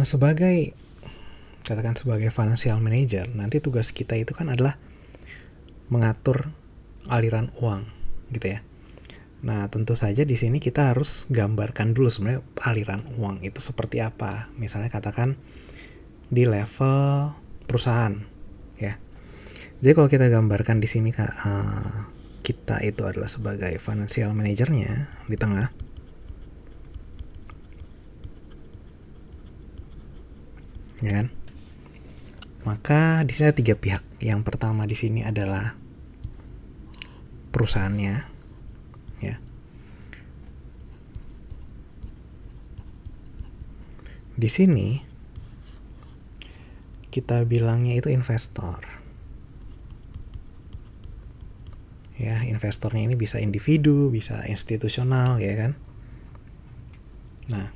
Sebagai katakan sebagai financial manager, nanti tugas kita itu kan adalah mengatur aliran uang, gitu ya. Nah, tentu saja di sini kita harus gambarkan dulu sebenarnya aliran uang itu seperti apa. Misalnya katakan di level perusahaan, ya. Jadi kalau kita gambarkan di sini kita itu adalah sebagai financial manajernya di tengah. Ya kan? Maka di sini ada 3 pihak. Yang pertama di sini adalah perusahaannya, ya. Di sini kita bilangnya itu investor. Ya, investornya ini bisa individu, bisa institusional, ya kan? Nah,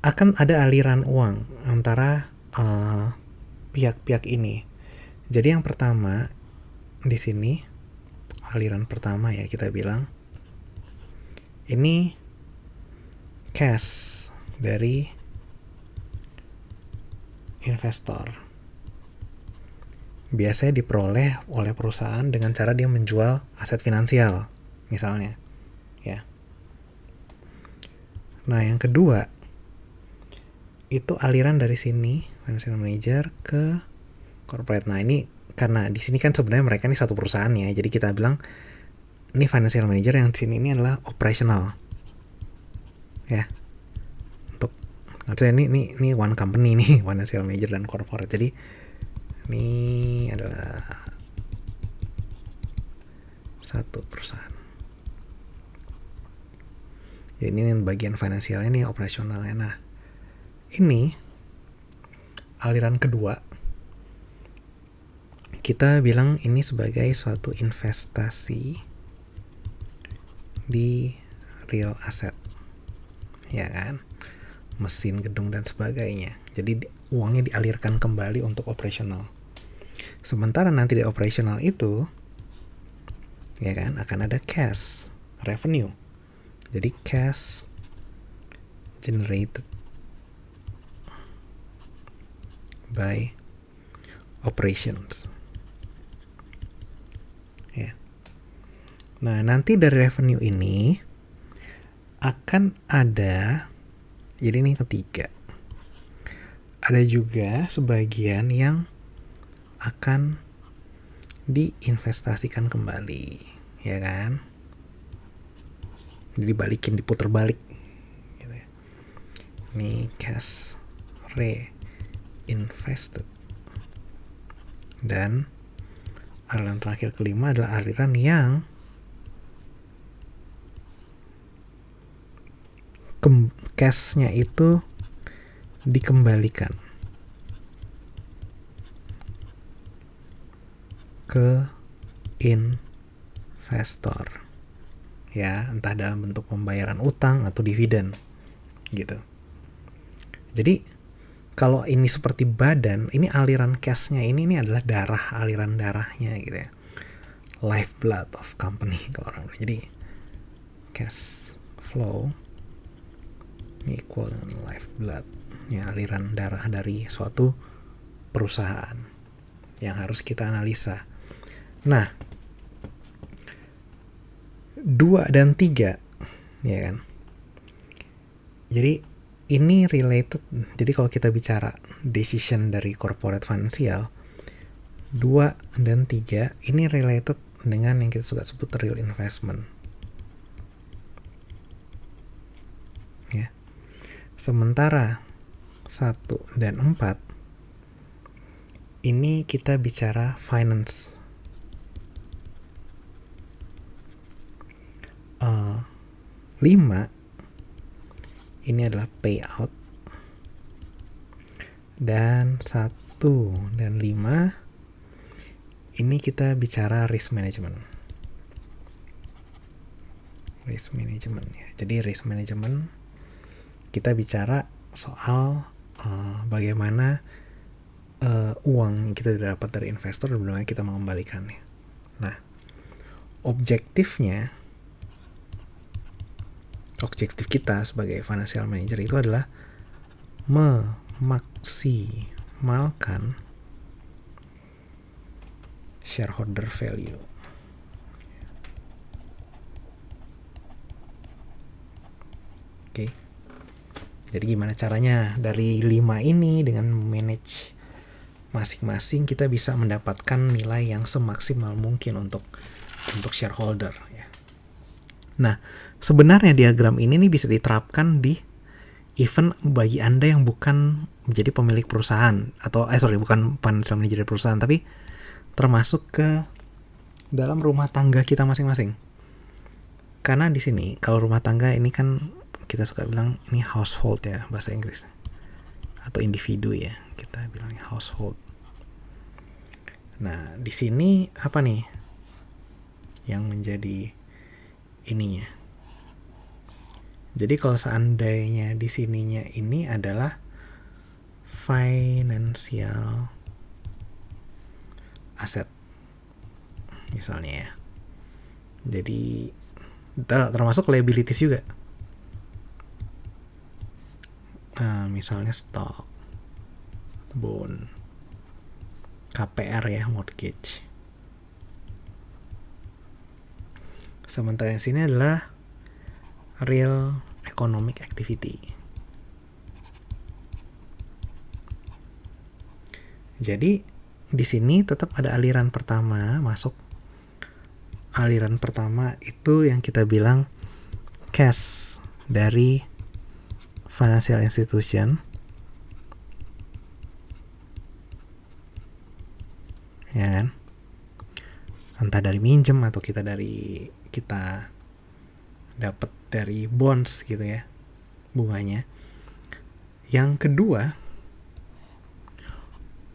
akan ada aliran uang antara pihak-pihak ini. Jadi yang pertama di sini, aliran pertama ya kita bilang ini cash dari investor. Biasanya diperoleh oleh perusahaan dengan cara dia menjual aset finansial, misalnya, ya. Nah, yang kedua itu aliran dari sini financial manager ke corporate. Nah, ini karena di sini kan sebenarnya mereka ini satu perusahaan ya, jadi kita bilang ini financial manager yang di sini ini adalah operational, ya. Untuk maksudnya ini one company nih, financial manager dan corporate. Jadi ini adalah satu perusahaan. Ya, ini bagian finansialnya nih, operasionalnya. Nah, ini aliran kedua kita bilang ini sebagai suatu investasi di real asset, ya kan, mesin, gedung dan sebagainya. Jadi uangnya dialirkan kembali untuk operasional. Sementara nanti di operasional itu, ya kan, akan ada cash revenue. Jadi cash generated by operations. Ya. Nah, nanti dari revenue ini akan ada, jadi ini ketiga, ada juga sebagian yang akan diinvestasikan kembali, ya kan? Jadi balikin, diputar balik gitu ya. Ini cash reinvested. Dan aliran terakhir kelima adalah aliran yang cashnya itu dikembalikan ke investor, ya, entah dalam bentuk pembayaran utang atau dividen gitu. Jadi kalau ini seperti badan, ini aliran cashnya ini adalah darah, aliran darahnya gitu ya, lifeblood of company kalau orang bilang. Jadi cash flow ini equal dengan lifeblood, ya, aliran darah dari suatu perusahaan yang harus kita analisa. Nah, 2 dan 3, ya kan. Jadi ini related. Jadi kalau kita bicara decision dari corporate financial, 2 dan 3 ini related dengan yang kita suka sebut real investment. Ya. Sementara 1 dan 4 ini kita bicara finance. 5 ini adalah payout, dan 1 dan 5 ini kita bicara risk management. Risk management ya. Jadi risk management kita bicara soal bagaimana uang yang kita dapat dari investor dan bagaimana kita mengembalikannya. Nah, objektif kita sebagai financial manager itu adalah memaksimalkan shareholder value. Oke. Jadi gimana caranya dari 5 ini dengan manage masing-masing kita bisa mendapatkan nilai yang semaksimal mungkin untuk shareholder ya. Nah, sebenarnya diagram ini nih bisa diterapkan di even bagi Anda yang bukan menjadi pemilik perusahaan atau bukan financial manager perusahaan, tapi termasuk ke dalam rumah tangga kita masing-masing. Karena di sini kalau rumah tangga ini kan kita suka bilang ini household ya bahasa Inggris, atau individu ya kita bilangnya household. Nah di sini apa nih yang menjadi ininya? Jadi kalau seandainya di sininya ini adalah financial asset misalnya ya, jadi termasuk liabilities juga. Misalnya stock, bond, KPR ya, mortgage. Sementara yang sini adalah real economic activity. Jadi di sini tetap ada aliran pertama masuk. Aliran pertama itu yang kita bilang cash dari financial institution, ya kan? Entah dari minjem atau kita dapat dari bonds gitu ya, bunganya. Yang kedua,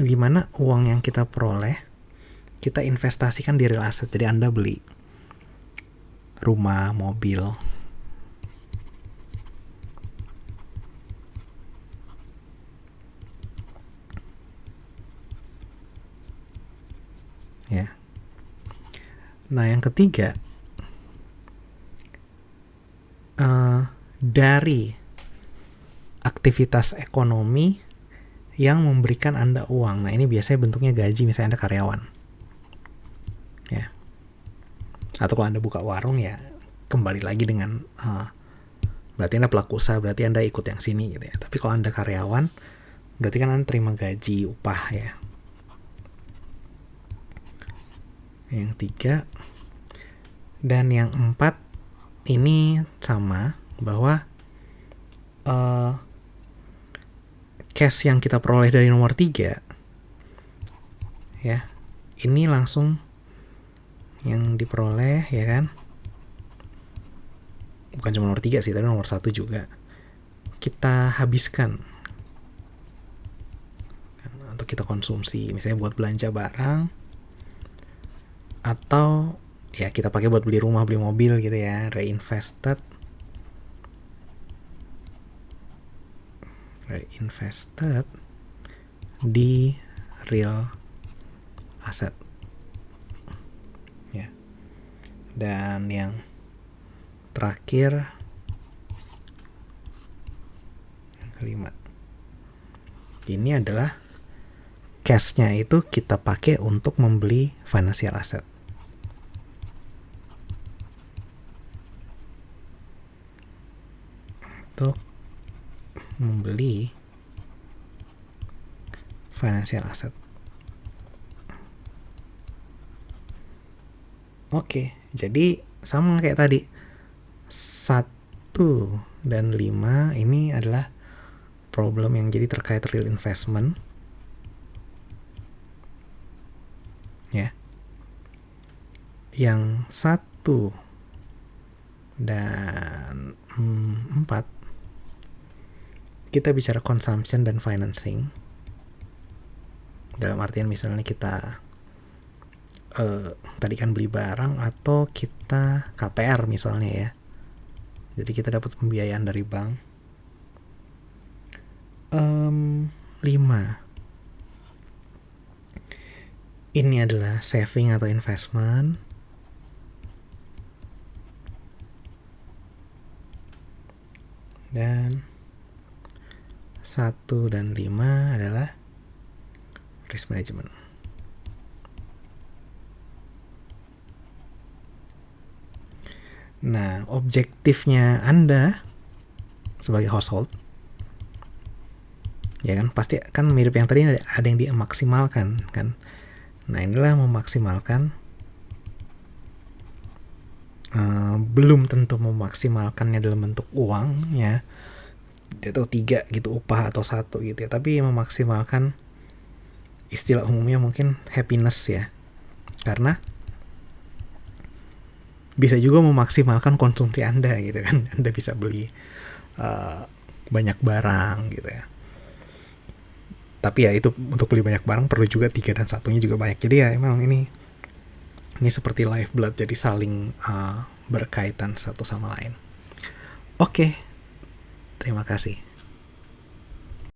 gimana uang yang kita peroleh kita investasikan di real asset. Jadi Anda beli rumah, mobil, ya. Nah yang ketiga, dari aktivitas ekonomi yang memberikan Anda uang. Nah ini biasanya bentuknya gaji, misalnya Anda karyawan ya, atau kalau Anda buka warung ya kembali lagi dengan berarti Anda pelaku usaha, berarti Anda ikut yang sini gitu ya. Tapi kalau Anda karyawan berarti kan Anda terima gaji, upah ya. Yang tiga dan yang empat ini sama, bahwa cash yang kita peroleh dari nomor 3 ya, ini langsung yang diperoleh ya kan, bukan cuma nomor 3 sih, tapi nomor 1 juga kita habiskan atau kita konsumsi, misalnya buat belanja barang, atau ya kita pakai buat beli rumah, beli mobil gitu ya, reinvested di real asset ya. Dan yang terakhir, yang kelima, ini adalah cash-nya itu kita pakai untuk membeli financial asset. Untuk membeli financial asset. Oke, jadi sama kayak tadi. 1 dan 5 ini adalah problem yang jadi terkait real investment. Ya. Yang 1 dan 4 kita bicara consumption dan financing. Dalam artian misalnya kita tadi kan beli barang atau kita KPR misalnya ya. Jadi kita dapat pembiayaan dari bank. 5 ini adalah saving atau investment. Dan 1 dan 5 adalah risk management. Nah, objektifnya Anda sebagai household, ya kan, pasti kan mirip yang tadi, ada yang dimaksimalkan kan. Nah, inilah memaksimalkan, belum tentu memaksimalkannya dalam bentuk uang ya, atau 3 gitu upah atau 1 gitu ya, tapi memaksimalkan istilah umumnya mungkin happiness ya, karena bisa juga memaksimalkan konsumsi Anda gitu kan. Anda bisa beli banyak barang gitu ya, tapi ya itu untuk beli banyak barang perlu juga 3 dan 1-nya juga banyak. Jadi ya emang ini seperti lifeblood, jadi saling berkaitan satu sama lain. Oke, terima kasih.